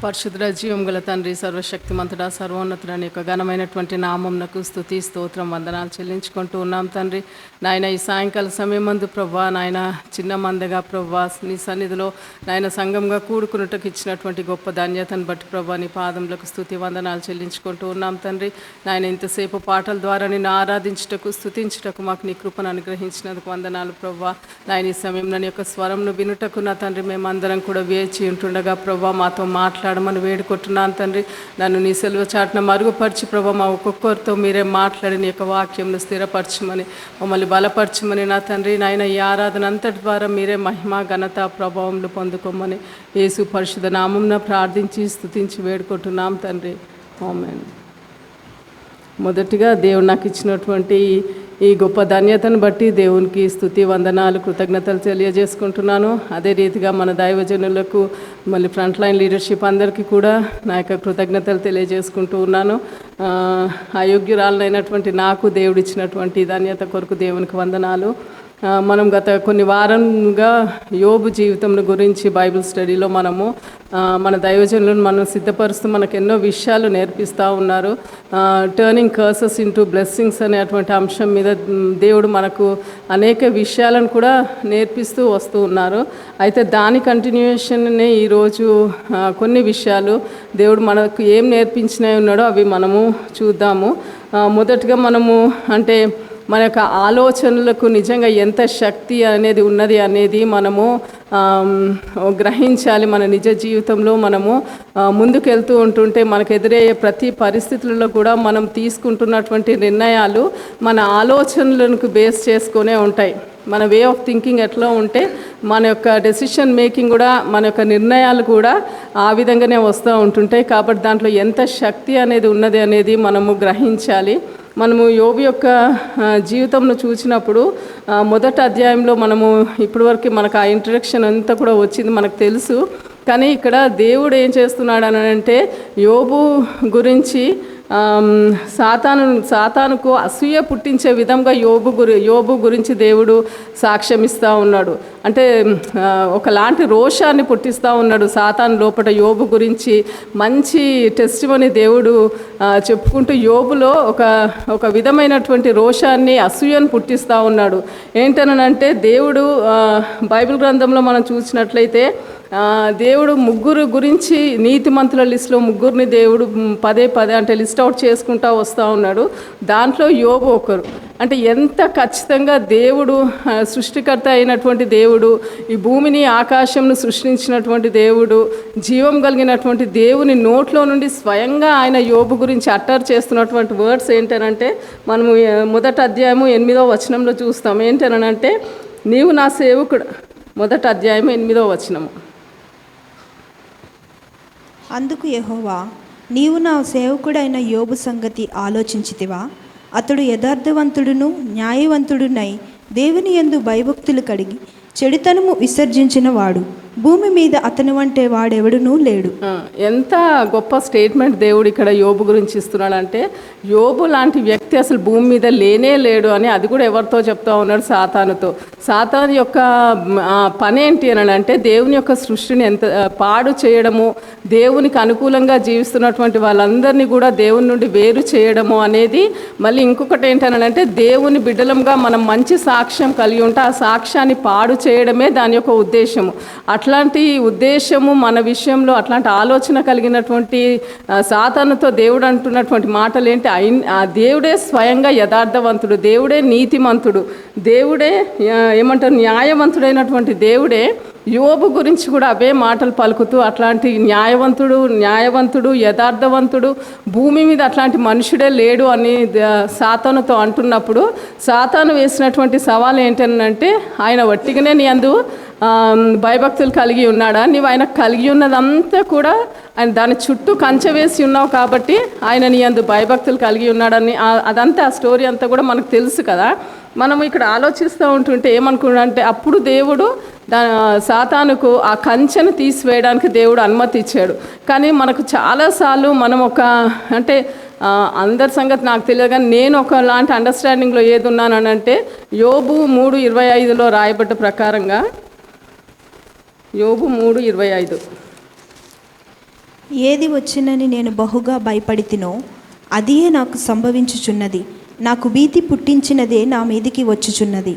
పరిశుద్ధ జీవం గల తండ్రి, సర్వశక్తిమంతుడా, సర్వోన్నతుడా, నీ యొక్క ఘనమైనటువంటి నామంనకు స్తుతి స్తోత్రం వందనాలు చెల్లించుకుంటూ ఉన్నాం తండ్రి. నాయన ఈ సాయంకాల సమయం మందు ప్రభా, నాయన చిన్న మందగా ప్రభా నీ సన్నిధిలో నాయన సంఘంగా కూడుకున్నట్టుకు ఇచ్చినటువంటి గొప్ప ధన్యతను బట్టి ప్రభా నీ పాదములకు స్తుతి వందనాలు చెల్లించుకుంటూ ఉన్నాం తండ్రి. నాయన ఇంతసేపు పాటల ద్వారా నిన్ను ఆరాధించుటకు స్తుతించుటకు మాకు నీ కృపను అనుగ్రహించినందుకు వందనాలు ప్రభా. నాయన ఈ సమయం నా యొక్క స్వరంను వినుటకు నా తండ్రి మేమందరం కూడా వేచి ఉంటుండగా ప్రభా మాతో మాట్లాడమని వేడుకుంటున్నాను తండ్రి. నన్ను నీ సెలవు చాటున మరుగుపరిచి ప్రభా మా ఒక్కొక్కరితో మీరే మాట్లాడి నీ యొక్క వాక్యంను స్థిరపరచమని మమ్మల్ని బలపరచమని నా తండ్రి. నాయన ఈ ఆరాధన అంతటి ద్వారా మీరే మహిమ ఘనత ప్రభావములు పొందుకోమని యేసు పరిశుద్ధ నామమున ప్రార్థించి స్తుతించి వేడుకుంటున్నాం తండ్రి. ఆమేన్. మొదటిగా దేవుడు నాకు ఇచ్చినటువంటి ఈ గొప్ప ధన్యతను బట్టి దేవునికి స్తుతి వందనాలు కృతజ్ఞతలు తెలియజేసుకుంటున్నాను. అదే రీతిగా మన దైవజనులకు మళ్ళీ ఫ్రంట్ లైన్ లీడర్షిప్ అందరికీ కూడా నా యొక్క కృతజ్ఞతలు తెలియజేసుకుంటూ ఉన్నాను. అయోగ్యురాలైనటువంటి నాకు దేవుడు ఇచ్చినటువంటి ధన్యత కొరకు దేవునికి వందనాలు. మనం గత కొన్ని వారంగా యోబు జీవితం గురించి బైబిల్ స్టడీలో మనము మన దైవజనులను మనం సిద్ధపరుస్తూ మనకు ఎన్నో విషయాలు నేర్పిస్తూ ఉన్నారు. టర్నింగ్ కర్సెస్ ఇంటూ బ్లెస్సింగ్స్ అనేటువంటి అంశం మీద దేవుడు మనకు అనేక విషయాలను కూడా నేర్పిస్తూ వస్తూ ఉన్నారు. అయితే దాని కంటిన్యూషన్నే ఈరోజు కొన్ని విషయాలు దేవుడు మనకు ఏం నేర్పించినవి ఉన్నాడో అవి మనము చూద్దాము. మొదటగా మనము అంటే మన యొక్క ఆలోచనలకు నిజంగా ఎంత శక్తి అనేది ఉన్నది అనేది మనము గ్రహించాలి. మన నిజ జీవితంలో మనము ముందుకెళ్తూ ఉంటుంటే మనకు ఎదురయ్యే ప్రతి పరిస్థితులలో కూడా మనం తీసుకుంటున్నటువంటి నిర్ణయాలు మన ఆలోచనలకు బేస్ చేసుకునే ఉంటాయి. మన వే ఆఫ్ థింకింగ్ ఎట్లా ఉంటే మన యొక్క డెసిషన్ మేకింగ్ కూడా మన యొక్క నిర్ణయాలు కూడా ఆ విధంగానే వస్తూ ఉంటుంటాయి. కాబట్టి దాంట్లో ఎంత శక్తి అనేది ఉన్నది అనేది మనము గ్రహించాలి. మనము యోబు యొక్క జీవితంను చూసినప్పుడు మొదటి అధ్యాయంలో మనము ఇప్పటివరకు మనకు ఆ ఇంట్రడక్షన్ అంతా కూడా వచ్చింది మనకు తెలుసు. కానీ ఇక్కడ దేవుడు ఏం చేస్తున్నాడు అని అంటే యోబు గురించి సాతానుకు అసూయ పుట్టించే విధంగా యోబు గురించి దేవుడు సాక్ష్యం ఇస్తూ ఉన్నాడు. అంటే ఒకలాంటి రోషాన్ని పుట్టిస్తూ ఉన్నాడు సాతాను లోపల యోబు గురించి. మంచి టెస్టిమనీ దేవుడు చెప్పుకుంటూ యోబులో ఒక విధమైనటువంటి రోషాన్ని అసూయను పుట్టిస్తూ ఉన్నాడు. ఏంటనంటే దేవుడు బైబిల్ గ్రంథంలో మనం చూసినట్లయితే దేవుడు ముగ్గురు గురించి నీతిమంతుల లిస్టులో ముగ్గురిని దేవుడు పదే అంటే లిస్ట్ అవుట్ చేసుకుంటూ వస్తూ ఉన్నాడు. దాంట్లో యోబు ఒకరు. అంటే ఎంత ఖచ్చితంగా దేవుడు సృష్టికర్త అయినటువంటి దేవుడు, ఈ భూమిని ఆకాశంను సృష్టించినటువంటి దేవుడు, జీవం కలిగినటువంటి దేవుని నోట్లో నుండి స్వయంగా ఆయన యోబు గురించి అట్టర్ చేస్తున్నటువంటి వర్డ్స్ ఏంటనంటే మనము మొదటి అధ్యాయము 8వ వచనంలో చూస్తాం. ఏంటనంటే నీవు నా సేవకుడు. మొదటి అధ్యాయము 8వ వచనము. అందుకు యెహోవా, నీవు నా సేవకుడైన యోబు సంగతి ఆలోచించితివా? అతడు యథార్థవంతుడును న్యాయవంతుడునై దేవుని యందు భయభక్తులు కలిగి చెడుతనము విసర్జించిన వాడు. భూమి మీద అతని వంటి వాడెవడునూ లేడు. ఎంత గొప్ప స్టేట్మెంట్ దేవుడు ఇక్కడ యోబు గురించి ఇస్తున్నాడంటే యోబు లాంటి వ్యక్తి అసలు భూమి మీద లేనే లేడు అని. అది కూడా ఎవరితో చెప్తా ఉన్నాడు? సాతానుతో. సాతాను యొక్క పని ఏంటి అని అంటే దేవుని యొక్క సృష్టిని ఎంత పాడు చేయడము, దేవునికి అనుకూలంగా జీవిస్తున్నటువంటి వాళ్ళందరినీ కూడా దేవుని నుండి వేరు చేయడము అనేది. మళ్ళీ ఇంకొకటి ఏంటనంటే దేవుని బిడ్డలంగా మనం మంచి సాక్ష్యం కలిగి ఉంటే ఆ సాక్ష్యాన్ని పాడు చేయడమే దాని యొక్క ఉద్దేశము. అట్లాంటి ఉద్దేశము మన విషయంలో అట్లాంటి ఆలోచన కలిగినటువంటి సాతానుతో దేవుడు అంటున్నటువంటి మాటలు ఏంటి? దేవుడే స్వయంగా యథార్థవంతుడు, దేవుడే నీతిమంతుడు, దేవుడే ఏమంటారు న్యాయవంతుడైనటువంటి దేవుడే యోబు గురించి కూడా అవే మాటలు పలుకుతూ అట్లాంటి న్యాయవంతుడు యథార్థవంతుడు భూమి మీద అట్లాంటి మనుషుడే లేడు అని సాతానుతో అంటున్నప్పుడు సాతాను వేసినటువంటి సవాల్ ఏంటంటే ఆయన వట్టిగానే నీ అందు భయభక్తులు కలిగి ఉన్నాడా? నీవు ఆయన కలిగి ఉన్నదంతా కూడా ఆయన దాని చుట్టూ కంచె వేసి ఉన్నావు కాబట్టి ఆయన నీ అందు భయభక్తులు కలిగి ఉన్నాడని అదంతా ఆ స్టోరీ అంతా కూడా మనకు తెలుసు కదా. మనం ఇక్కడ ఆలోచిస్తూ ఉంటుంటే ఏమనుకున్నాడంటే అప్పుడు దేవుడు సాతానుకు ఆ కంచెను తీసివేయడానికి దేవుడు అనుమతి ఇచ్చాడు. కానీ మనకు చాలాసార్లు మనం అంటే అందరి సంగతి నాకు తెలియదు కానీ నేను ఒకలాంటి అండర్స్టాండింగ్లో ఏది ఉన్నానంటే యోబు 3:25లో రాయబడ్డ ప్రకారంగా యోబు 3:25 ఏది వచ్చినని నేను బహుగా భయపడితినో అదియే నాకు సంభవించుచున్నది, నాకు భీతి పుట్టించినదే నా మీదికి వచ్చుచున్నది.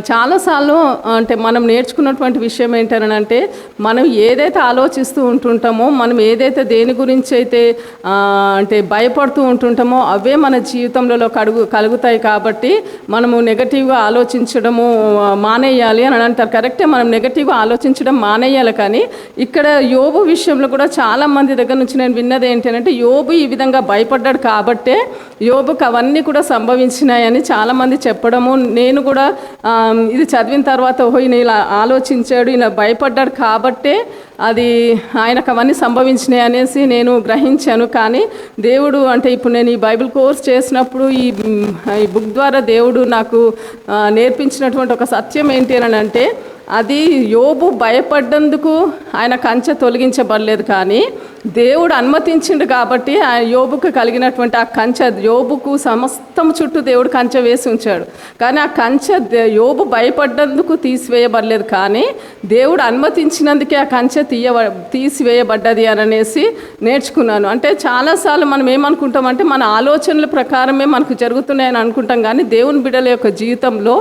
చాలాసార్లు అంటే మనం నేర్చుకున్నటువంటి విషయం ఏంటనంటే, మనం ఏదైతే ఆలోచిస్తూ ఉంటుంటామో, మనం ఏదైతే దేని గురించి అయితే అంటే భయపడుతూ ఉంటుంటామో అవే మన జీవితంలో కలుగుతాయి. కాబట్టి మనము నెగటివ్గా ఆలోచించడము మానేయాలి అని అంటారు. కరెక్టే, మనం నెగటివ్గా ఆలోచించడం మానేయాలి. కానీ ఇక్కడ యోబు విషయంలో కూడా చాలామంది దగ్గర నుంచి నేను విన్నది ఏంటంటే, యోబు ఈ విధంగా భయపడ్డాడు కాబట్టే యోబుకు అవన్నీ కూడా సంభవించినాయని చాలామంది చెప్పడము, నేను కూడా ఇది చదివిన తర్వాత ఈయన ఇలా ఆలోచించాడు, ఈయన భయపడ్డాడు కాబట్టే అది ఆయనకు అవన్నీ సంభవించినాయి అనేసి నేను గ్రహించాను. కానీ దేవుడు అంటే ఇప్పుడు నేను ఈ బైబిల్ కోర్స్ చేసినప్పుడు ఈ బుక్ ద్వారా దేవుడు నాకు నేర్పించినటువంటి ఒక సత్యం ఏంటి అని అంటే, అది యోబు భయపడ్డందుకు ఆయన కంచె తొలగించబడలేదు, కానీ దేవుడు అనుమతించిండు కాబట్టి ఆ యోబుకు కలిగినటువంటి ఆ కంచె, యోబుకు సమస్తం చుట్టూ దేవుడు కంచె వేసి ఉంచాడు. కానీ ఆ కంచె యోబు భయపడ్డందుకు తీసివేయబడలేదు, కానీ దేవుడు అనుమతించినందుకే ఆ కంచె తీసివేయబడ్డది అని అనేసి నేర్చుకున్నాను. అంటే చాలాసార్లు మనం ఏమనుకుంటామంటే, మన ఆలోచనల ప్రకారమే మనకు జరుగుతున్నాయని అనుకుంటాం, కానీ దేవుని బిడ్డల యొక్క జీవితంలో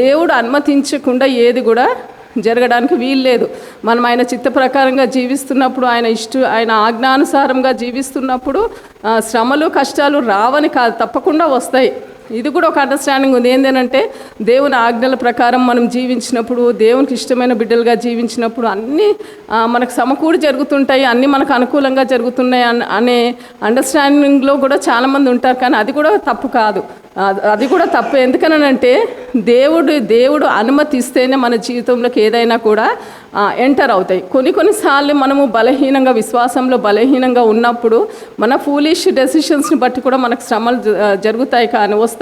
దేవుడు అనుమతించకుండా ఏది కూడా జరగడానికి వీల్లేదు. మనం ఆయన చిత్త ప్రకారంగా జీవిస్తున్నప్పుడు, ఆయన ఆజ్ఞానుసారంగా జీవిస్తున్నప్పుడు శ్రమలు కష్టాలు రావని కాదు, తప్పకుండా వస్తాయి. ఇది కూడా ఒక అండర్స్టాండింగ్ ఉంది. ఏంటంటే, దేవుని ఆజ్ఞల ప్రకారం మనం జీవించినప్పుడు, దేవునికి ఇష్టమైన బిడ్డలుగా జీవించినప్పుడు అన్నీ మనకు సమకూడి జరుగుతుంటాయి, అన్నీ మనకు అనుకూలంగా జరుగుతున్నాయి అనే అండర్స్టాండింగ్లో కూడా చాలామంది ఉంటారు. కానీ అది కూడా తప్పు కాదు, అది కూడా తప్పే. ఎందుకనంటే దేవుడు అనుమతిస్తేనే మన జీవితంలోకి ఏదైనా కూడా ఎంటర్ అవుతాయి. కొన్నిసార్లు మనము బలహీనంగా, విశ్వాసంలో బలహీనంగా ఉన్నప్పుడు మన ఫూలిష్ డెసిషన్స్ని బట్టి కూడా మనకు శ్రమలు జరుగుతాయి, వస్తాయి.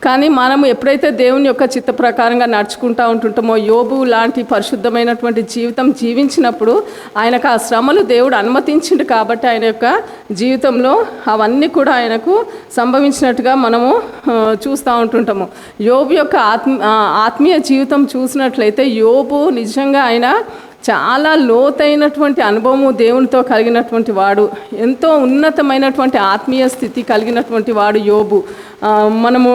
కానీ మనము ఎప్పుడైతే దేవుని యొక్క చిత్త ప్రకారంగా నడుచుకుంటూ ఉంటుంటామో, యోబు లాంటి పరిశుద్ధమైనటువంటి జీవితం జీవించినప్పుడు ఆయనకు ఆ శ్రమలు దేవుడు అనుమతించిండు కాబట్టి ఆయన యొక్క జీవితంలో అవన్నీ కూడా ఆయనకు సంభవించినట్టుగా మనము చూస్తూ ఉంటుంటాము. యోబు యొక్క ఆత్మీయ జీవితం చూసినట్లయితే యోబు నిజంగా ఆయన చాలా లోతైనటువంటి అనుభవము దేవునితో కలిగినటువంటి వాడు, ఎంతో ఉన్నతమైనటువంటి ఆత్మీయ స్థితి కలిగినటువంటి వాడు యోబు. మనము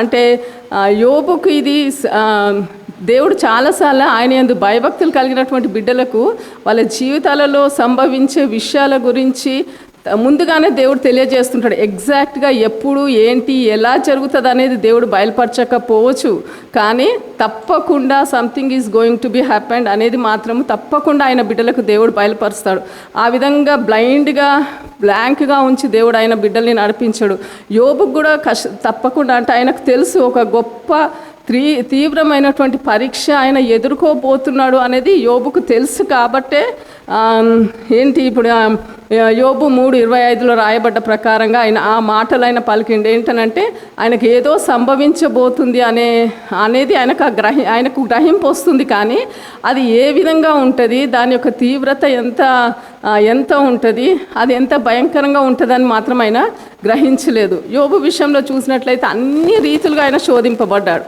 అంటే యోబుకు ఇది దేవుడు చాలాసార్లు ఆయన యందు భయభక్తులు కలిగినటువంటి బిడ్డలకు వాళ్ళ జీవితాలలో సంభవించే విషయాల గురించి ముందుగానే దేవుడు తెలియజేస్తుంటాడు. ఎగ్జాక్ట్గా ఎప్పుడు ఏంటి ఎలా జరుగుతుంది అనేది దేవుడు బయలుపరచకపోవచ్చు, కానీ తప్పకుండా something is going to be happened అనేది మాత్రము తప్పకుండా ఆయన బిడ్డలకు దేవుడు బయలుపరుస్తాడు. ఆ విధంగా బ్లాంక్గా ఉంచి దేవుడు ఆయన బిడ్డల్ని నడిపించాడు. యోబుకు కూడా తప్పకుండా అంటే ఆయనకు తెలుసు ఒక గొప్ప తీవ్రమైనటువంటి పరీక్ష ఆయన ఎదుర్కోబోతున్నాడు అనేది యోబుకు తెలుసు. కాబట్టే ఏంటి ఇప్పుడు యోబు 3:25 రాయబడ్డ ప్రకారంగా ఆయన ఆ మాటలు ఆయన పలికిండు. ఏంటనంటే ఆయనకు ఏదో సంభవించబోతుంది అనేది ఆయనకు గ్రహింపు వస్తుంది, కానీ అది ఏ విధంగా ఉంటుంది, దాని యొక్క తీవ్రత ఎంత ఉంటుంది, అది ఎంత భయంకరంగా ఉంటుందని మాత్రం ఆయన గ్రహించలేదు. యోబు విషయంలో చూసినట్లయితే అన్ని రీతులుగా ఆయన శోధింపబడ్డాడు.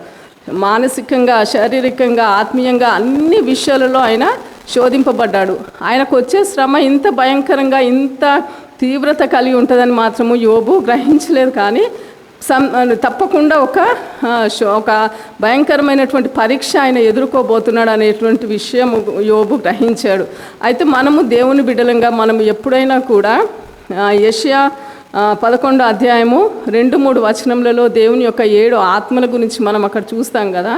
మానసికంగా, శారీరకంగా, ఆత్మీయంగా అన్ని విషయాలలో ఆయన శోధింపబడ్డాడు. ఆయనకు వచ్చే శ్రమ ఇంత భయంకరంగా, ఇంత తీవ్రత కలిగి ఉంటుందని మాత్రము యోబు గ్రహించలేదు. కానీ తప్పకుండా ఒక భయంకరమైనటువంటి పరీక్ష ఆయన ఎదుర్కోబోతున్నాడు అనేటువంటి విషయం యోబు గ్రహించాడు. అయితే మనము దేవుని బిడ్డలంగా మనం ఎప్పుడైనా కూడా యెషయా 11వ అధ్యాయము 2-3 వచనములలో దేవుని యొక్క 7 ఆత్మల గురించి మనం అక్కడ చూస్తాం కదా.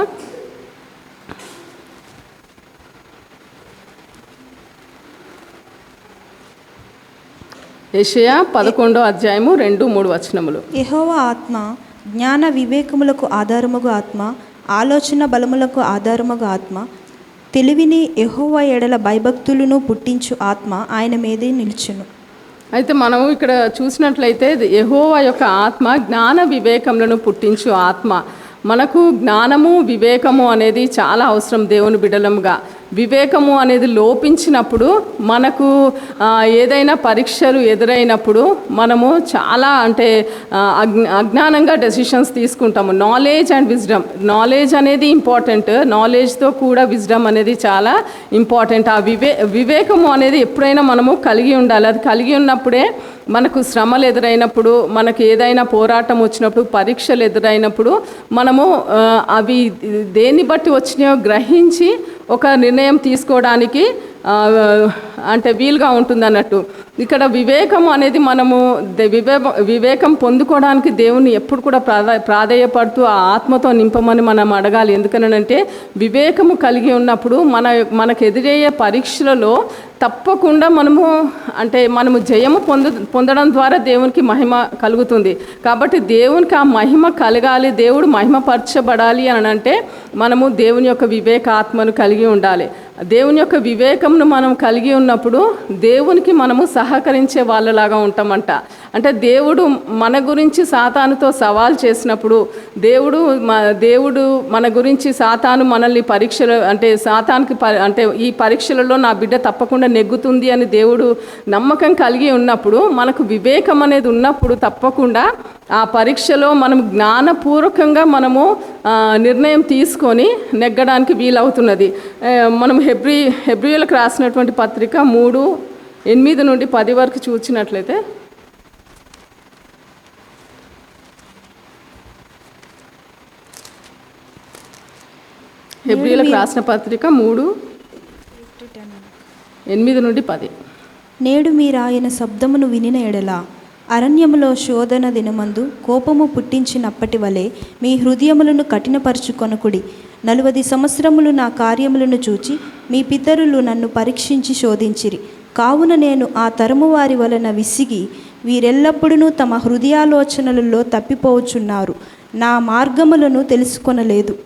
యెషయా 11వ అధ్యాయము 2-3 వచనములు. యెహోవా ఆత్మ జ్ఞాన వివేకములకు ఆధారముగు ఆత్మ, ఆలోచన బలములకు ఆధారముగు ఆత్మ, తెలివిని యెహోవా ఎడల భయభక్తులను పుట్టించు ఆత్మ ఆయన మీదే నిలుచును. అయితే మనము ఇక్కడ చూసినట్లయితే యెహోవా యొక్క ఆత్మ జ్ఞాన వివేకములను పుట్టించు ఆత్మ. మనకు జ్ఞానము, వివేకము అనేది చాలా అవసరం దేవుని బిడ్డలముగా. వివేకము అనేది లోపించినప్పుడు మనకు ఏదైనా పరీక్షలు ఎదురైనప్పుడు మనము చాలా అంటే అజ్ఞానంగా డెసిషన్స్ తీసుకుంటాము. నాలెడ్జ్ అండ్ విజ్డమ్, నాలెడ్జ్ అనేది ఇంపార్టెంట్, నాలెడ్జ్తో కూడా విజ్డమ్ అనేది చాలా ఇంపార్టెంట్. ఆ వివేకము అనేది ఎప్పుడైనా మనము కలిగి ఉండాలి. అది కలిగి ఉన్నప్పుడే మనకు శ్రమలు ఎదురైనప్పుడు, మనకు ఏదైనా పోరాటం వచ్చినప్పుడు, పరీక్షలు ఎదురైనప్పుడు మనము అవి దేన్ని బట్టి వచ్చినాయో గ్రహించి ఒక నిర్ణయం తీసుకోవడానికి అంటే వీలుగా ఉంటుంది అన్నట్టు. ఇక్కడ వివేకం అనేది మనము వివేకం పొందుకోవడానికి దేవుని ఎప్పుడు కూడా ప్రాధేయపడుతూ ఆ ఆత్మతో నింపమని మనం అడగాలి. ఎందుకనంటే వివేకము కలిగి ఉన్నప్పుడు మనకు ఎదురయ్యే పరీక్షలలో తప్పకుండా మనము జయము పొందడం ద్వారా దేవునికి మహిమ కలుగుతుంది. కాబట్టి దేవునికి ఆ మహిమ కలగాలి, దేవుడు మహిమపరచబడాలి అని అంటే మనము దేవుని యొక్క వివేక ఆత్మను కలిగి ఉండాలి. దేవుని యొక్క వివేకంను మనం కలిగి ఉన్నప్పుడు దేవునికి మనము సహకరించే వాళ్ళలాగా ఉంటామంట. అంటే దేవుడు మన గురించి సాతానుతో సవాల్ చేసినప్పుడు, దేవుడు మన గురించి సాతాను మనల్ని పరీక్షలు అంటే సాతానికి అంటే ఈ పరీక్షలలో నా బిడ్డ తప్పకుండా నెగ్గుతుంది అని దేవుడు నమ్మకం కలిగి ఉన్నప్పుడు, మనకు వివేకం అనేది ఉన్నప్పుడు తప్పకుండా ఆ పరీక్షలో మనం జ్ఞానపూర్వకంగా మనము నిర్ణయం తీసుకొని నెగ్గడానికి వీలవుతున్నది. మనం హెబ్రీయులకు రాసినటువంటి పత్రిక 3:8-10 వరకు చూసినట్లయితే, హెబ్రీయులకు రాసిన పత్రిక 3:8-10. నేడు మీరు ఆయన శబ్దమును వినిన ఎడల అరణ్యములో శోధన దినమందు కోపము పుట్టించినప్పటి వలె మీ హృదయములను కఠినపరుచుకొనకుడి. 40 సంవత్సరములు నా కార్యములను చూచి మీ పితరులు నన్ను పరీక్షించి శోధించిరి. కావున నేను ఆ తరము వారి వలన విసిగి వీరెల్లప్పుడూ తమ హృదయాలోచనలలో తప్పిపోవచ్చున్నారు, నా మార్గములను తెలుసుకొనలేదు.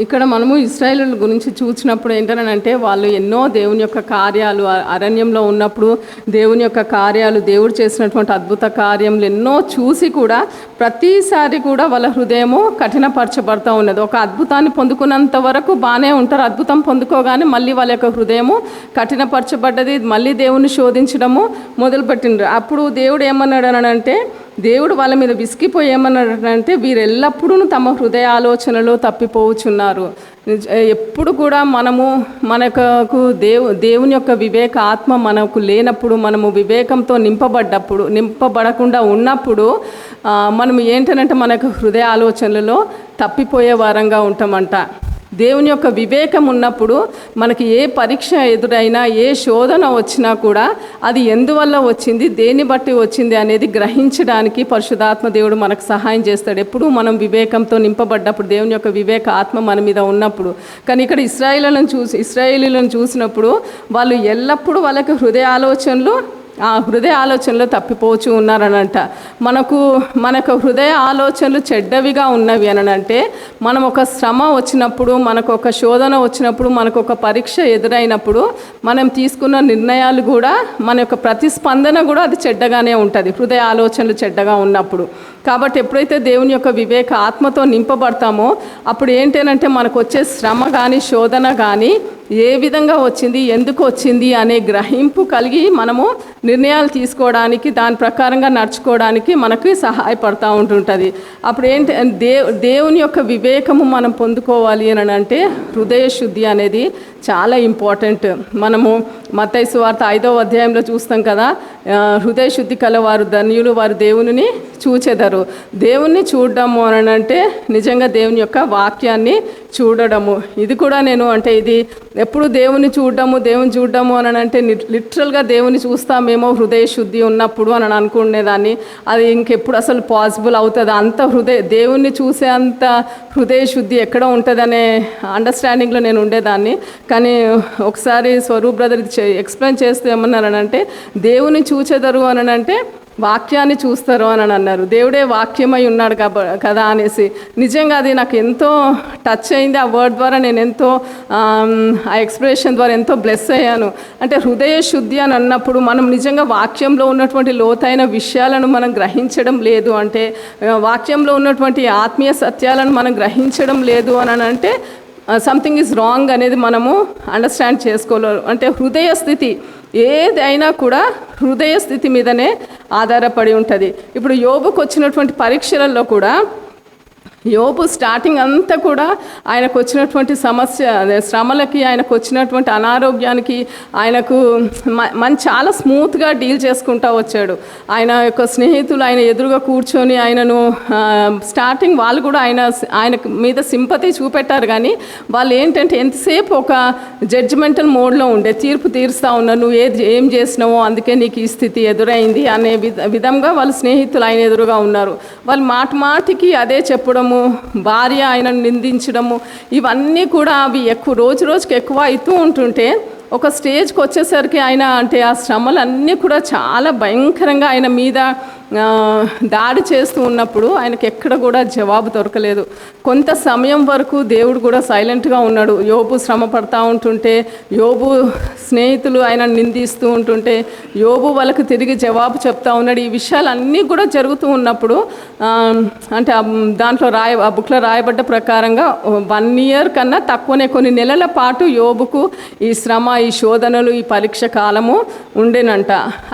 ఇక్కడ మనము ఇశ్రాయేలుల గురించి చూసినప్పుడు ఏంటనంటే వాళ్ళు ఎన్నో దేవుని యొక్క కార్యాలు అరణ్యంలో ఉన్నప్పుడు దేవుని యొక్క కార్యాలు, దేవుడు చేసినటువంటి అద్భుత కార్యములు ఎన్నో చూసి కూడా ప్రతిసారి కూడా వాళ్ళ హృదయము కఠినపరచబడుతూ ఉన్నది. ఒక అద్భుతాన్ని పొందుకున్నంత వరకు బాగానే ఉంటారు, అద్భుతం పొందుకోగానే మళ్ళీ వాళ్ళ యొక్క హృదయము కఠినపరచబడ్డది, మళ్ళీ దేవుని శోధించడము మొదలుపెట్టిండ్రు. అప్పుడు దేవుడు ఏమన్నాడు అంటే, దేవుడు వాళ్ళ మీద విసిగిపోయి ఏమన్నాడంటే, వీరెల్లప్పుడూ తమ హృదయ ఆలోచనలో తప్పిపోవచ్చున్నారు. ఎప్పుడు కూడా మనకు దేవుని యొక్క వివేక ఆత్మ మనకు లేనప్పుడు, మనము వివేకంతో నింపబడకుండా ఉన్నప్పుడు మనం ఏంటంటే మనకు హృదయ ఆలోచనలలో తప్పిపోయే వారంగా ఉంటామంట. దేవుని యొక్క వివేకం ఉన్నప్పుడు మనకి ఏ పరీక్ష ఎదురైనా, ఏ శోధన వచ్చినా కూడా అది ఎందువల్ల వచ్చింది, దేన్ని బట్టి వచ్చింది అనేది గ్రహించడానికి పరిశుద్ధాత్మ దేవుడు మనకు సహాయం చేస్తాడు. ఎప్పుడు మనం వివేకంతో నింపబడ్డప్పుడు, దేవుని యొక్క వివేక ఆత్మ మన మీద ఉన్నప్పుడు. కానీ ఇక్కడ ఇశ్రాయేలీలను చూసినప్పుడు వాళ్ళు ఎల్లప్పుడూ వాళ్ళకి హృదయ ఆలోచనలు తప్పిపోవచ్చు ఉన్నారనంట. మనకు హృదయ ఆలోచనలు చెడ్డవిగా ఉన్నవి అనంటే, మనం ఒక శ్రమ వచ్చినప్పుడు, మనకు ఒక శోధన వచ్చినప్పుడు, మనకు ఒక పరీక్ష ఎదురైనప్పుడు మనం తీసుకున్న నిర్ణయాలు కూడా, మన యొక్క ప్రతిస్పందన కూడా అది చెడ్డగానే ఉంటుంది, హృదయ ఆలోచనలు చెడ్డగా ఉన్నప్పుడు. కాబట్టి ఎప్పుడైతే దేవుని యొక్క వివేక ఆత్మతో నింపబడతామో అప్పుడు ఏంటంటే మనకు వచ్చే శ్రమ కానీ, శోధన కానీ ఏ విధంగా వచ్చింది, ఎందుకు వచ్చింది అనే గ్రహింపు కలిగి మనము నిర్ణయాలు తీసుకోవడానికి, దాని ప్రకారంగా నడుచుకోవడానికి మనకి సహాయపడుతూ ఉంటుంటుంది. అప్పుడు దేవుని యొక్క వివేకము మనం పొందుకోవాలి అని అంటే హృదయ శుద్ధి అనేది చాలా ఇంపార్టెంట్. మనము మత్తయి సువార్త 5వ అధ్యాయంలో చూస్తాం కదా, హృదయ శుద్ధి కలవారు ధన్యులు, వారు దేవునిని చూచెదరు. దేవుణ్ణి చూడడము అని అంటే నిజంగా దేవుని యొక్క వాక్యాన్ని చూడడము. ఇది కూడా ఇది ఎప్పుడు దేవుని చూడడము అని అంటే లిటరల్గా దేవుని చూస్తామేమో హృదయ శుద్ధి ఉన్నప్పుడు అని అనుకునేదాన్ని. అది ఇంకెప్పుడు అసలు పాసిబుల్ అవుతుంది? అంత దేవుణ్ణి చూసే అంత హృదయ శుద్ధి ఎక్కడ ఉంటుందనే అండర్స్టాండింగ్లో నేను ఉండేదాన్ని. కానీ ఒకసారి స్వరూప్ బ్రదర్ ఎక్స్ప్లెయిన్ చేస్తూ ఏమన్నారనంటే, దేవుని చూచెదరు అని అంటే వాక్యాన్ని చూస్తారు అని అన్నారు. దేవుడే వాక్యమై ఉన్నాడు కదా అనేసి నిజంగా అది నాకు ఎంతో టచ్ అయింది. ఆ వర్డ్ ద్వారా నేను ఎంతో ఆ ఎక్స్ప్రెషన్ ద్వారా ఎంతో బ్లెస్ అయ్యాను. అంటే హృదయ శుద్ధి అని అన్నప్పుడు మనం నిజంగా వాక్యంలో ఉన్నటువంటి లోతైన విషయాలను మనం గ్రహించడం లేదు, అంటే వాక్యంలో ఉన్నటువంటి ఆత్మీయ సత్యాలను మనం గ్రహించడం లేదు అని అంటే సంథింగ్ ఈజ్ రాంగ్ అనేది మనము అండర్స్టాండ్ చేసుకోలేరు. అంటే హృదయ స్థితి ఏదైనా కూడా హృదయ స్థితి మీదనే ఆధారపడి ఉంటుంది. ఇప్పుడు యోబుకు వచ్చినటువంటి పరీక్షలలో కూడా యోబు స్టార్టింగ్ అంతా కూడా ఆయనకు వచ్చినటువంటి సమస్య శ్రమలకి, ఆయనకు వచ్చినటువంటి అనారోగ్యానికి ఆయనకు చాలా స్మూత్గా డీల్ చేసుకుంటూ వచ్చాడు. ఆయన యొక్క స్నేహితులు ఆయన ఎదురుగా కూర్చొని ఆయనను స్టార్టింగ్ వాళ్ళు కూడా ఆయన మీద సింపతి చూపెట్టారు, కానీ వాళ్ళు ఏంటంటే ఎంతసేపు ఒక జడ్జిమెంటల్ మోడ్లో ఉండే, తీర్పు తీరుస్తూ ఉన్నారు, నువ్వు ఏం చేసినావో అందుకే నీకు ఈ స్థితి ఎదురైంది అనే విధంగా వాళ్ళ స్నేహితులు ఆయన ఎదురుగా ఉన్నారు. వాళ్ళు మాటికి అదే చెప్పడము, భార్య ఆయనను నిందించడము, ఇవన్నీ కూడా అవి రోజు రోజుకి ఎక్కువ అవుతూ ఉంటుంటే ఒక స్టేజ్కి వచ్చేసరికి ఆయన అంటే ఆ శ్రమలన్నీ కూడా చాలా భయంకరంగా ఆయన మీద దాడి చేస్తూ ఉన్నప్పుడు ఆయనకి ఎక్కడ కూడా జవాబు దొరకలేదు. కొంత సమయం వరకు దేవుడు కూడా సైలెంట్గా ఉన్నాడు. యోబు శ్రమ పడతా ఉంటుంటే, యోబు స్నేహితులు ఆయన నిందిస్తూ ఉంటుంటే, యోబు వాళ్ళకి తిరిగి జవాబు చెప్తా ఉన్నాడు. ఈ విషయాలన్నీ కూడా జరుగుతూ ఉన్నప్పుడు అంటే దాంట్లో ఆ బుక్లో రాయబడ్డ ప్రకారంగా 1 year కన్నా తక్కువనే కొన్ని నెలల పాటు యోబుకు ఈ శ్రమ, ఈ శోధనలు, ఈ పరీక్ష కాలము ఉండేనంట.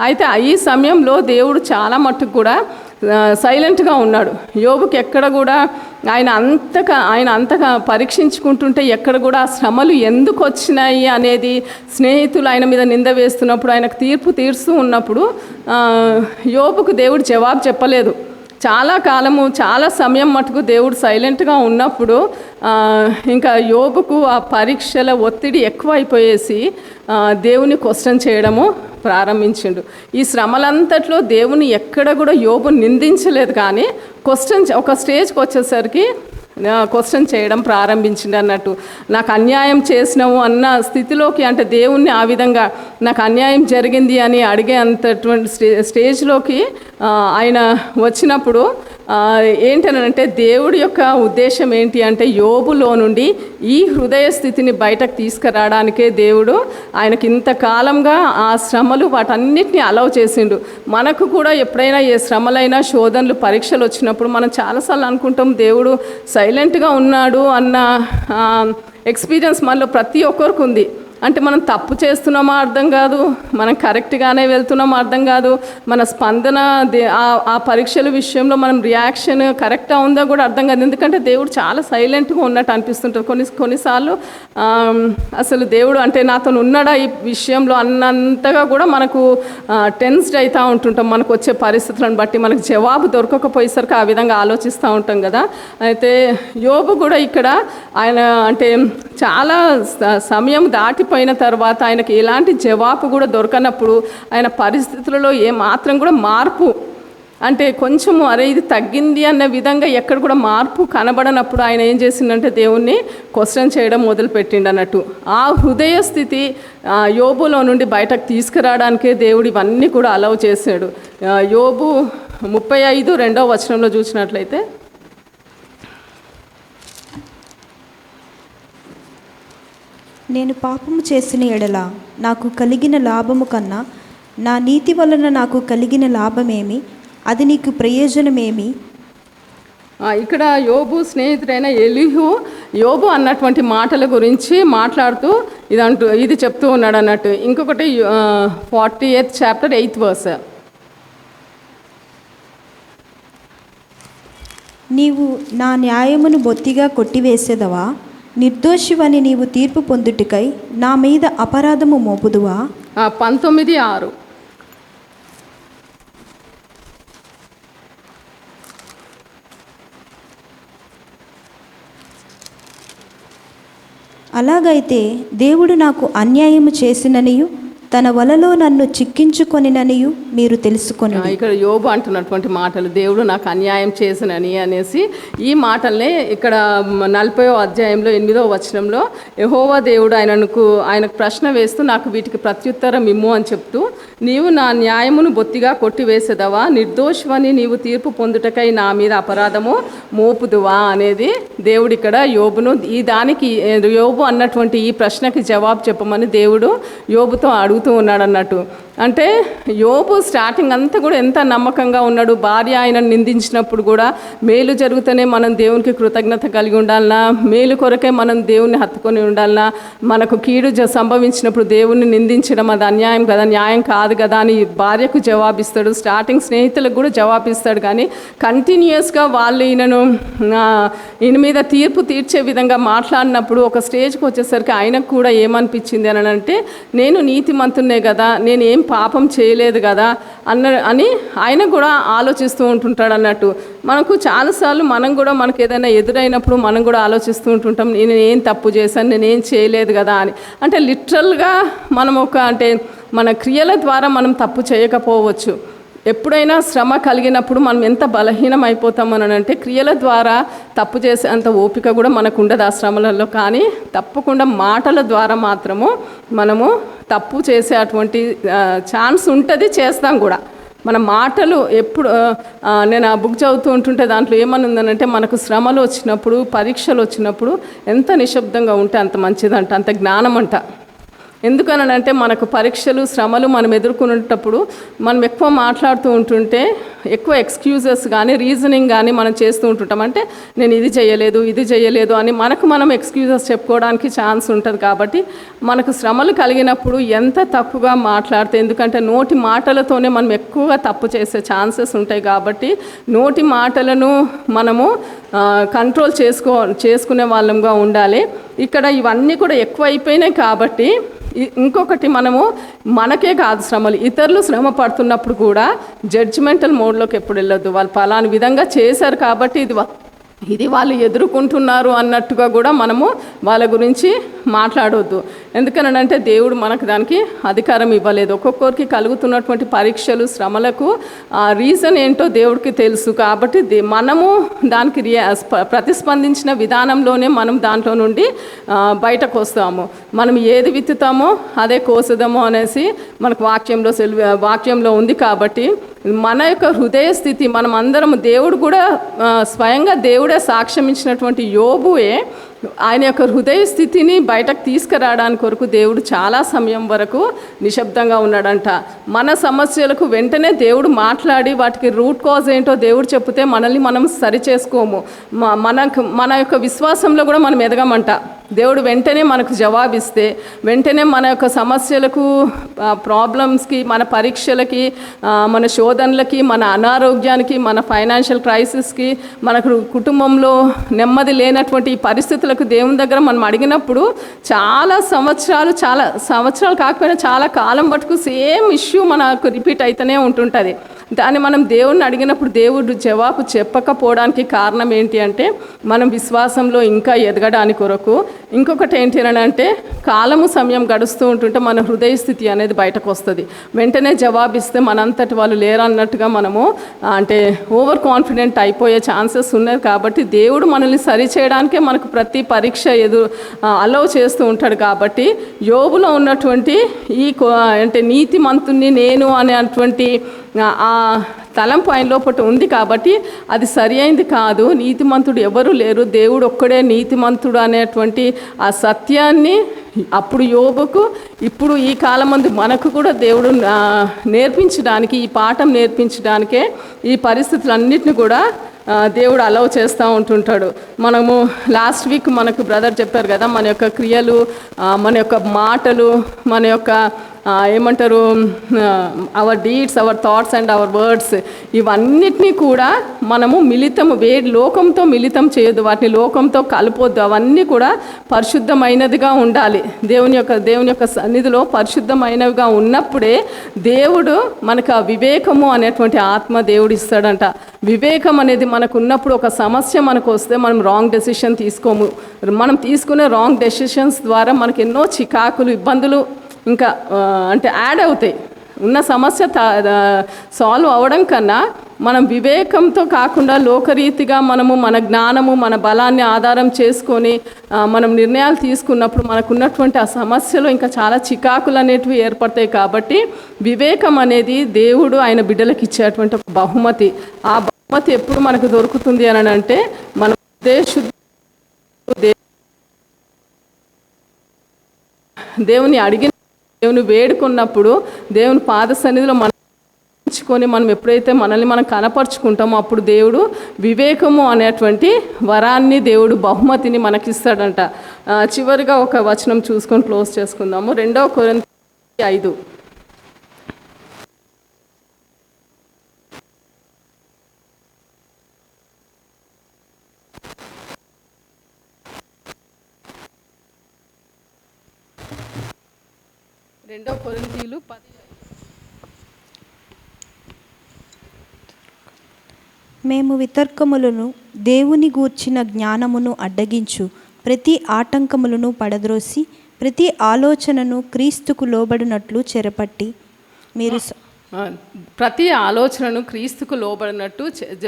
అయితే ఈ సమయంలో దేవుడు చాలా మట్టుకు కూడా సైలెంట్గా ఉన్నాడు. యోబుకి ఎక్కడ కూడా ఆయన అంతగా పరీక్షించుకుంటుంటే ఎక్కడ కూడా ఆ శ్రమలు ఎందుకు వచ్చినాయి అనేది స్నేహితులు ఆయన మీద నింద వేస్తున్నప్పుడు, ఆయనకు తీర్పు తీరుస్తూ ఉన్నప్పుడు యోబుకు దేవుడు జవాబు చెప్పలేదు. చాలా కాలము, చాలా సమయం మటుకు దేవుడు సైలెంట్గా ఉన్నప్పుడు ఇంకా యోబుకు ఆ పరీక్షల ఒత్తిడి ఎక్కువైపోయేసి దేవుని క్వశ్చన్ చేయడము ప్రారంభించిండు. ఈ శ్రమలంతట్లో దేవుని ఎక్కడ కూడా యోబు నిందించలేదు, కానీ ఒక స్టేజ్కి వచ్చేసరికి క్వశ్చన్ చేయడం ప్రారంభించింది అన్నట్టు. నాకు అన్యాయం చేసినావు అన్న స్థితిలోకి, అంటే దేవుణ్ణి ఆ విధంగా నాకు అన్యాయం జరిగింది అని అడిగే అంతటువంటి స్టేజ్లోకి ఆయన వచ్చినప్పుడు ఏంటనంటే దేవుడి యొక్క ఉద్దేశం ఏంటి అంటే యోబులో నుండి ఈ హృదయ స్థితిని బయటకు తీసుకురావడానికే దేవుడు ఆయనకి ఇంతకాలంగా ఆ శ్రమలు వాటన్నిటిని అలౌ చేసిండు. మనకు కూడా ఎప్పుడైనా ఏ శ్రమలైనా, శోధనలు, పరీక్షలు వచ్చినప్పుడు మనం చాలాసార్లు అనుకుంటాం దేవుడు సైలెంట్గా ఉన్నాడు అన్న ఎక్స్పీరియన్స్ మనలో ప్రతి ఒక్కరికి ఉంది. అంటే మనం తప్పు చేస్తున్నామో అర్థం కాదు, మనం కరెక్ట్గానే వెళ్తున్నామో అర్థం కాదు, మన స్పందన ఆ పరీక్షల విషయంలో మనం రియాక్షన్ కరెక్ట్గా ఉందో కూడా అర్థం కాదు. ఎందుకంటే దేవుడు చాలా సైలెంట్గా ఉన్నట్టు అనిపిస్తుంటుంది కొన్నిసార్లు. అసలు దేవుడు అంటే నాతో ఉన్నాడా ఈ విషయంలో అన్నంతగా కూడా మనకు టెన్స్డ్ అవుతూ ఉంటుంటాం. మనకు వచ్చే పరిస్థితులను బట్టి మనకు జవాబు దొరకకపోయేసరికి ఆ విధంగా ఆలోచిస్తూ ఉంటాం కదా. అయితే యోబు కూడా ఇక్కడ ఆయన అంటే చాలా సమయం దాటిపోయిన తర్వాత ఆయనకి ఎలాంటి జవాబు కూడా దొరకనప్పుడు, ఆయన పరిస్థితులలో ఏమాత్రం కూడా మార్పు అంటే కొంచెము అరే ఇది తగ్గింది అన్న విధంగా ఎక్కడ కూడా మార్పు కనబడనప్పుడు ఆయన ఏం చేసిందంటే దేవుణ్ణి క్వశ్చన్ చేయడం మొదలుపెట్టిండు అన్నట్టు. ఆ హృదయ స్థితి యోబులో నుండి బయటకు తీసుకురావడానికే దేవుడు ఇవన్నీ కూడా అలౌ చేశాడు. యోబు 35:2 చూసినట్లయితే, నేను పాపము చేసిన ఎడల నాకు కలిగిన లాభము కన్నా నా నీతి వలన నాకు కలిగిన లాభమేమి, అది నీకు ప్రయోజనమేమి? ఇక్కడ యోబు స్నేహితుడైన ఎలీహు యోబు అన్నటువంటి మాటల గురించి మాట్లాడుతూ ఇది చెప్తూ ఉన్నాడు అన్నట్టు. ఇంకొకటి 48th chapter 8th verse, నీవు నా న్యాయమును బొత్తిగా కొట్టివేసేదవా? నిర్దోషివని నీవు తీర్పు పొందుటకై నా మీద అపరాధము మోపుదువా? 19:6, అలాగైతే దేవుడు నాకు అన్యాయము చేసిననియు తన వలలో నన్ను చిక్కించుకొనిననియు మీరు తెలుసుకొని. ఇక్కడ యోబు అంటున్నటువంటి మాటలు, దేవుడు నాకు అన్యాయం చేసినని అనేసి ఈ మాటల్నే ఇక్కడ 40వ అధ్యాయంలో 8వ వచనంలో యెహోవా దేవుడు ఆయనకు ప్రశ్న వేస్తూ నాకు వీటికి ప్రత్యుత్తరం ఇమ్ము అని చెప్తూ, నీవు నా న్యాయమును బొత్తిగా కొట్టివేసేదవా? నిర్దోషమని నీవు తీర్పు పొందుటకై నా మీద అపరాధము మోపుదువా అనేది దేవుడు ఇక్కడ యోబును యోబు అన్నటువంటి ఈ ప్రశ్నకి జవాబు చెప్పమని దేవుడు యోబుతో అడుగుతూ ఉన్నాడు అన్నట్టు. అంటే యోబు స్టార్టింగ్ అంతా కూడా ఎంత నమ్మకంగా ఉన్నాడు. భార్య ఆయనను నిందించినప్పుడు కూడా మేలు జరిగితేనే మనం దేవునికి కృతజ్ఞత కలిగి ఉండాలన్నా, మేలు కొరకే మనం దేవుణ్ణి హత్తుకొని ఉండాలన్నా, మనకు కీడు సంభవించినప్పుడు దేవుణ్ణి నిందించడం అది అన్యాయం కదా, న్యాయం కాదు కదా అని భార్యకు జవాబిస్తాడు. స్టార్టింగ్ స్నేహితులకు కూడా జవాబిస్తాడు. కానీ కంటిన్యూస్గా వాళ్ళు ఈయన మీద తీర్పు తీర్చే విధంగా మాట్లాడినప్పుడు ఒక స్టేజ్కి వచ్చేసరికి ఆయనకు కూడా ఏమనిపించింది అని అంటే, నేను నీతిమంతున్నే కదా, నేను ఏం పాపం చేయలేదు కదా అని ఆయన కూడా ఆలోచిస్తూ ఉంటుంటాడు అన్నట్టు. మనకు చాలాసార్లు మనం కూడా మనకు ఏదైనా ఎదురైనప్పుడు మనం కూడా ఆలోచిస్తూ ఉంటుంటాం, నేను ఏం తప్పు చేశాను, నేను ఏం చేయలేదు కదా అని. అంటే లిటరల్గా మనం అంటే మన క్రియల ద్వారా మనం తప్పు చేయకపోవచ్చు. ఎప్పుడైనా శ్రమ కలిగినప్పుడు మనం ఎంత బలహీనం అయిపోతామని అంటే క్రియల ద్వారా తప్పు చేసే అంత ఓపిక కూడా మనకు ఉండదు ఆ శ్రమలలో. కానీ తప్పకుండా మాటల ద్వారా మాత్రము మనము తప్పు చేసే అటువంటి ఛాన్స్ ఉంటుంది, చేస్తాం కూడా. మన మాటలు ఎప్పుడు నేను ఆ బుక్ చదువుతూ ఉంటుంటే దాంట్లో ఏమని ఉందనంటే, మనకు శ్రమలు వచ్చినప్పుడు, పరీక్షలు వచ్చినప్పుడు ఎంత నిశ్శబ్దంగా ఉంటే అంత మంచిదంట, అంత జ్ఞానం అంట. ఎందుకనంటే మనకు పరీక్షలు శ్రమలు మనం ఎదుర్కొనేటప్పుడు మనం ఎక్కువ మాట్లాడుతూ ఉంటుంటే, ఎక్కువ ఎక్స్క్యూజెస్ కానీ రీజనింగ్ కానీ మనం చేస్తూ ఉంటుంటాం. అంటే నేను ఇది చేయలేదు అని మనకు మనం ఎక్స్క్యూజెస్ చెప్పుకోవడానికి ఛాన్స్ ఉంటుంది. కాబట్టి మనకు శ్రమలు కలిగినప్పుడు ఎంత తప్పుగా మాట్లాడితే, ఎందుకంటే నోటి మాటలతోనే మనం ఎక్కువగా తప్పు చేసే ఛాన్సెస్ ఉంటాయి. కాబట్టి నోటి మాటలను మనము కంట్రోల్ చేసుకునే వాళ్ళంగా ఉండాలి. ఇక్కడ ఇవన్నీ కూడా ఎక్కువ అయిపోయినాయి. కాబట్టి ఇంకొకటి, మనకే కాదు శ్రమలు, ఇతరులు శ్రమ పడుతున్నప్పుడు కూడా జడ్జిమెంటల్ మోడ్లోకి ఎప్పుడు వెళ్ళొద్దు. వాళ్ళు పలానా విధంగా చేశారు కాబట్టి ఇది వాళ్ళు ఎదుర్కొంటున్నారు అన్నట్టుగా కూడా మనము వాళ్ళ గురించి మాట్లాడవద్దు. ఎందుకనంటే దేవుడు మనకు దానికి అధికారం ఇవ్వలేదు. ఒక్కొక్కరికి కలుగుతున్నటువంటి పరీక్షలు, శ్రమలకు రీజన్ ఏంటో దేవుడికి తెలుసు. కాబట్టి మనము దానికి ప్రతిస్పందించిన విధానంలోనే మనం దాంట్లో నుండి బయటకు వస్తాము. మనం ఏది విత్తుతామో అదే కోసుదామో అనేసి మనకు వాక్యంలో ఉంది. కాబట్టి మన యొక్క హృదయ స్థితి, మనం అందరం, దేవుడు కూడా స్వయంగా దేవుడే సాక్ష్యం ఇచ్చినటువంటి యోబుయే ఆయన యొక్క హృదయ స్థితిని బయటకు తీసుకురావడానికి కొరకు దేవుడు చాలా సమయం వరకు నిశ్శబ్దంగా ఉన్నాడంట. మన సమస్యలకు వెంటనే దేవుడు మాట్లాడి వాటికి రూట్ కాజ్ ఏంటో దేవుడు చెప్తే మనల్ని మనం సరి చేసుకోము. మన యొక్క విశ్వాసంలో కూడా మనం ఎదగమంట. దేవుడు వెంటనే మనకు జవాబిస్తే, వెంటనే మన యొక్క సమస్యలకు, ప్రాబ్లమ్స్కి, మన పరీక్షలకి, మన శోధనలకి, మన అనారోగ్యానికి, మన ఫైనాన్షియల్ క్రైసిస్కి, మనకు కుటుంబంలో నెమ్మది లేనటువంటి పరిస్థితులకు దేవుని దగ్గర మనం అడిగినప్పుడు చాలా సంవత్సరాలు కాకపోయినా చాలా కాలం పట్టుకు సేమ్ ఇష్యూ మనకు రిపీట్ అయితేనే ఉంటుంటుంది. దాన్ని మనం దేవుణ్ణి అడిగినప్పుడు దేవుడు జవాబు చెప్పకపోవడానికి కారణం ఏంటి అంటే, మనం విశ్వాసంలో ఇంకా ఎదగడానికి కొరకు. ఇంకొకటి ఏంటి అని అంటే, కాలము సమయం గడుస్తూ ఉంటుంటే మన హృదయ స్థితి అనేది బయటకు వస్తుంది. వెంటనే జవాబిస్తే మనంతటి వాళ్ళు లేరన్నట్టుగా మనము అంటే ఓవర్ కాన్ఫిడెంట్ అయిపోయే ఛాన్సెస్ ఉన్నాయి. కాబట్టి దేవుడు మనల్ని సరి చేయడానికే మనకు ప్రతి పరీక్ష అలౌ చేస్తూ ఉంటాడు. కాబట్టి యోబులో ఉన్నటువంటి అంటే నీతిమంతుణ్ణి నేను అనేటువంటి ఆ తలంపు ఆయన లోపల ఉంది. కాబట్టి అది సరి అయింది కాదు, నీతిమంతుడు ఎవరు లేరు, దేవుడు ఒక్కడే నీతిమంతుడు అనేటువంటి ఆ సత్యాన్ని అప్పుడు యోబుకు, ఇప్పుడు ఈ కాలం మంది మనకు కూడా దేవుడు నేర్పించడానికి, ఈ పాఠం నేర్పించడానికే ఈ పరిస్థితులన్నిటిని కూడా దేవుడు అలౌ చేస్తూ ఉంటుంటాడు. మనము లాస్ట్ వీక్ మనకు బ్రదర్ చెప్పారు కదా, మన యొక్క క్రియలు, మన యొక్క మాటలు, మన యొక్క ఏమంటారు our deeds, our thoughts and our words, ఇవన్నిటినీ కూడా మనము లోకంతో మిళితం చేయొద్దు, వాటిని లోకంతో కలపొద్దు. అవన్నీ కూడా పరిశుద్ధమైనదిగా ఉండాలి. దేవుని యొక్క సన్నిధిలో పరిశుద్ధమైనవిగా ఉన్నప్పుడే దేవుడు మనకు ఆ వివేకము అనేటువంటి ఆత్మ దేవుడు ఇస్తాడంట. వివేకం అనేది మనకు ఉన్నప్పుడు, ఒక సమస్య మనకు వస్తే మనం రాంగ్ డెసిషన్ తీసుకోము. మనం తీసుకునే రాంగ్ డెసిషన్స్ ద్వారా మనకు ఎన్నో చికాకులు, ఇబ్బందులు ఇంకా అంటే యాడ్ అవుతాయి. ఉన్న సమస్య సాల్వ్ అవ్వడం కన్నా మనం వివేకంతో కాకుండా లోకరీతిగా మనము మన జ్ఞానము, మన బలాన్ని ఆధారం చేసుకొని మనం నిర్ణయాలు తీసుకున్నప్పుడు మనకున్నటువంటి ఆ సమస్యలో ఇంకా చాలా చికాకులు అనేటివి ఏర్పడతాయి. కాబట్టి వివేకం అనేది దేవుడు ఆయన బిడ్డలకు ఇచ్చేటువంటి ఒక బహుమతి. ఆ బహుమతి ఎప్పుడు మనకు దొరుకుతుంది అని అంటే, మన దేవుని అడిగిన దేవుని వేడుకున్నప్పుడు దేవుని పాద సన్నిధిలో మనం ఎప్పుడైతే మనల్ని మనం కనపరుచుకుంటామో అప్పుడు దేవుడు వివేకము అనేటువంటి వరాన్ని దేవుడు బహుమతిని మనకిస్తాడంట. చివరిగా ఒక వచనం చూసుకొని క్లోజ్ చేసుకుందాము. 2 కొరింథీ 5. రెండో కొరింథీయులు 10. మేము వితర్కములను దేవుని గూర్చిన జ్ఞానమును అడ్డగించు ప్రతి ఆటంకములను పడద్రోసి ప్రతి ఆలోచనను క్రీస్తుకు లోబడినట్లు చెరపట్టి మీరు ప్రతి ఆలోచనను క్రీస్తుకు లోబడినట్టు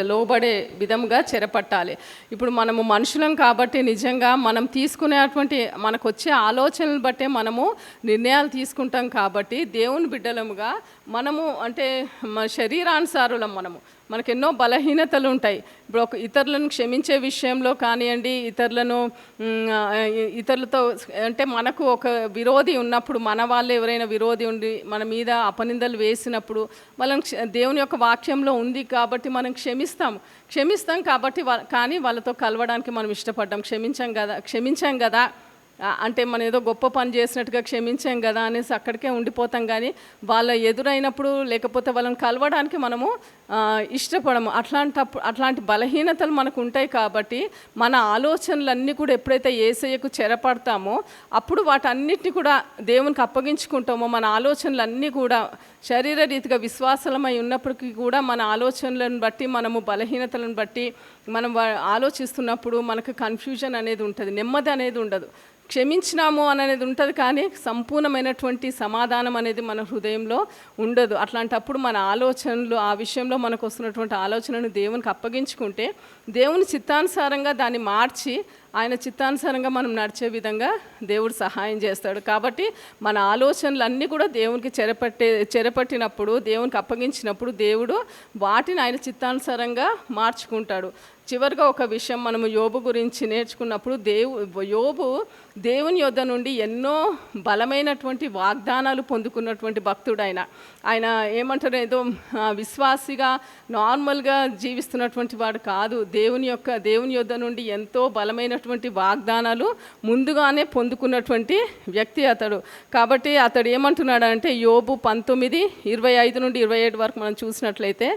లోబడే విధంగా చెరపట్టాలి. ఇప్పుడు మనము మనుషులం కాబట్టి నిజంగా మనం తీసుకునేటువంటి మనకు వచ్చే ఆలోచనలు బట్టే మనము నిర్ణయాలు తీసుకుంటాం కాబట్టి దేవుని బిడ్డలముగా మనము అంటే శరీరానుసారులం మనకు ఎన్నో బలహీనతలు ఉంటాయి. ఇప్పుడు ఇతరులను క్షమించే విషయంలో కానివ్వండి, ఇతరులతో అంటే మనకు ఒక విరోధి ఉన్నప్పుడు, మన వాళ్ళు ఎవరైనా విరోధి ఉండి మన మీద అపనిందలు వేసినప్పుడు వాళ్ళని దేవుని యొక్క వాక్యంలో ఉంది కాబట్టి మనం క్షమిస్తాం కాబట్టి కానీ వాళ్ళతో కలవడానికి మనం ఇష్టపడ్డాం. క్షమించాం కదా అంటే మనం ఏదో గొప్ప పని చేసినట్టుగా క్షమించాం కదా అనేసి అక్కడికే ఉండిపోతాం. కానీ వాళ్ళ ఎదురైనప్పుడు లేకపోతే వాళ్ళని కలవడానికి మనము ఇష్టపడము. అట్లాంటి బలహీనతలు మనకు ఉంటాయి కాబట్టి మన ఆలోచనలన్నీ కూడా ఎప్పుడైతే యేసయ్యకు చెరపడతామో అప్పుడు వాటన్నిటిని కూడా దేవునికి అప్పగించుకుంటామో మన ఆలోచనలన్నీ కూడా శరీరరీతిగా విశ్వాసలమై ఉన్నప్పటికీ కూడా మన ఆలోచనలను బట్టి మనము బలహీనతలను బట్టి మనం ఆలోచిస్తున్నప్పుడు మనకు కన్ఫ్యూజన్ అనేది ఉంటుంది, నెమ్మది అనేది ఉండదు. క్షమించినాము అనేది ఉంటుంది కానీ సంపూర్ణమైనటువంటి సమాధానం అనేది మన హృదయంలో ఉండదు. అట్లాంటప్పుడు మన ఆలోచనలు ఆ విషయంలో మనకు వస్తున్నటువంటి ఆలోచనను దేవునికి అప్పగించుకుంటే దేవుని చిత్తానుసారంగా దాన్ని మార్చి ఆయన చిత్తానుసారంగా మనం నడిచే విధంగా దేవుడు సహాయం చేస్తాడు. కాబట్టి మన ఆలోచనలన్నీ కూడా దేవునికి చెరపట్టినప్పుడు దేవునికి అప్పగించినప్పుడు దేవుడు వాటిని ఆయన చిత్తానుసారంగా మార్చుకుంటాడు. చివరిగా ఒక విషయం మనము యోబు గురించి నేర్చుకున్నప్పుడు యోబు దేవుని యొద్ద నుండి ఎన్నో బలమైనటువంటి వాగ్దానాలు పొందుకున్నటువంటి భక్తుడు. ఆయన ఏమంటారు, ఏదో విశ్వాసిగా నార్మల్గా జీవిస్తున్నటువంటి వాడు కాదు. దేవుని యొద్ద నుండి ఎంతో బలమైనటువంటి వాగ్దానాలు ముందుగానే పొందుకున్నటువంటి వ్యక్తి అతడు. కాబట్టి అతడు ఏమంటున్నాడంటే యోబు 19:25 నుండి 27 వరకు మనం చూసినట్లయితే,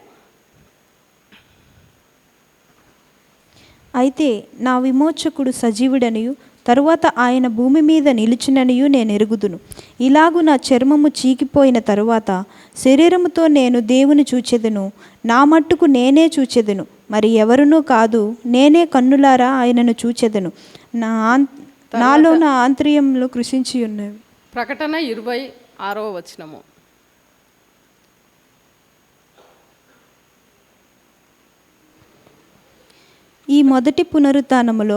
అయితే నా విమోచకుడు సజీవుడనియు తరువాత ఆయన భూమి మీద నిలిచిననియు నేను ఎరుగుదును. ఇలాగు నా చర్మము చీకిపోయిన తరువాత శరీరముతో నేను దేవుని చూచెదను, నా మట్టుకు నేనే చూచెదను, మరి ఎవరునూ కాదు, నేనే కన్నులారా ఆయనను చూచెదను, నాలో నా ఆంతర్యంలో కృషించి ఉన్నవి. ప్రకటన 26వ వచనము. ఈ మొదటి పునరుత్థానములో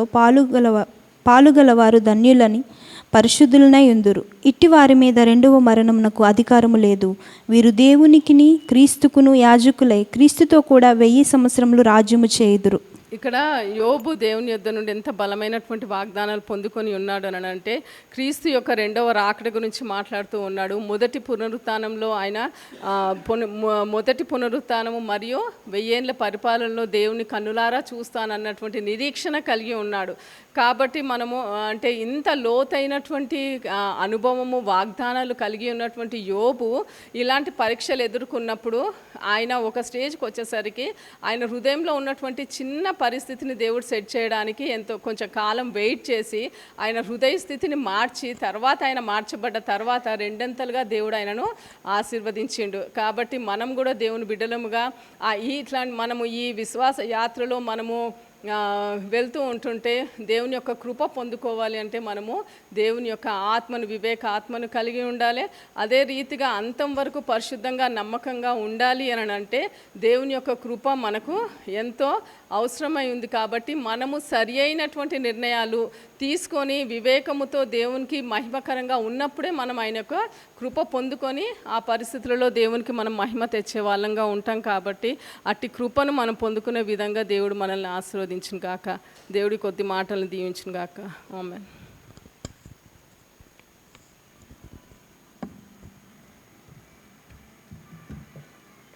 పాలుగలవారు ధన్యులని పరిశుద్ధులనై ఉందురు. ఇట్టి వారి మీద రెండవ మరణమునకు అధికారము లేదు. వీరు దేవునికిని క్రీస్తుకును యాజకులై క్రీస్తుతో కూడా 1000 సంవత్సరములు రాజ్యము చేయుదురు. ఇక్కడ యోబు దేవుని యొద్ద నుండి ఎంత బలమైనటువంటి వాగ్దానాలు పొందుకొని ఉన్నాడు అని అంటే క్రీస్తు యొక్క రెండవ రాకడ గురించి మాట్లాడుతూ ఉన్నాడు. మొదటి పునరుత్థానంలో ఆయన మొదటి పునరుత్థానము మరియు 1000 ఏళ్ల పరిపాలనలో దేవుని కన్నులారా చూస్తానన్నటువంటి నిరీక్షణ కలిగి ఉన్నాడు. కాబట్టి మనము అంటే ఇంత లోతైనటువంటి అనుభవము వాగ్దానాలు కలిగి ఉన్నటువంటి యోబు ఇలాంటి పరీక్షలు ఎదుర్కొన్నప్పుడు ఆయన ఒక స్టేజ్కి వచ్చేసరికి ఆయన హృదయంలో ఉన్నటువంటి చిన్న పరిస్థితిని దేవుడు సెట్ చేయడానికి కొంచెం కాలం వెయిట్ చేసి ఆయన హృదయ స్థితిని మార్చి తర్వాత ఆయన మార్చబడ్డ తర్వాత రెండంతలుగా దేవుడు ఆయనను ఆశీర్వదించిండు. కాబట్టి మనం కూడా దేవుని బిడ్డలముగా మనము ఈ విశ్వాస యాత్రలో మనము వెళ్తూ ఉంటుంటే దేవుని యొక్క కృప పొందుకోవాలి అంటే మనము దేవుని యొక్క వివేక ఆత్మను కలిగి ఉండాలి. అదే రీతిగా అంతం వరకు పరిశుద్ధంగా నమ్మకంగా ఉండాలి అని అంటే దేవుని యొక్క కృప మనకు ఎంతో అవసరమై ఉంది. కాబట్టి మనము సరి అయినటువంటి నిర్ణయాలు తీసుకొని వివేకముతో దేవునికి మహిమకరంగా ఉన్నప్పుడే మనం ఆయన యొక్క కృప పొందుకొని ఆ పరిస్థితులలో దేవునికి మనం మహిమ తెచ్చే వాళ్ళంగా ఉంటాం. కాబట్టి అట్టి కృపను మనం పొందుకునే విధంగా దేవుడు మనల్ని ఆశీర్వదించును గాక. దేవుడి కొద్ది మాటలను దీవించును గాక. ఆమేన్.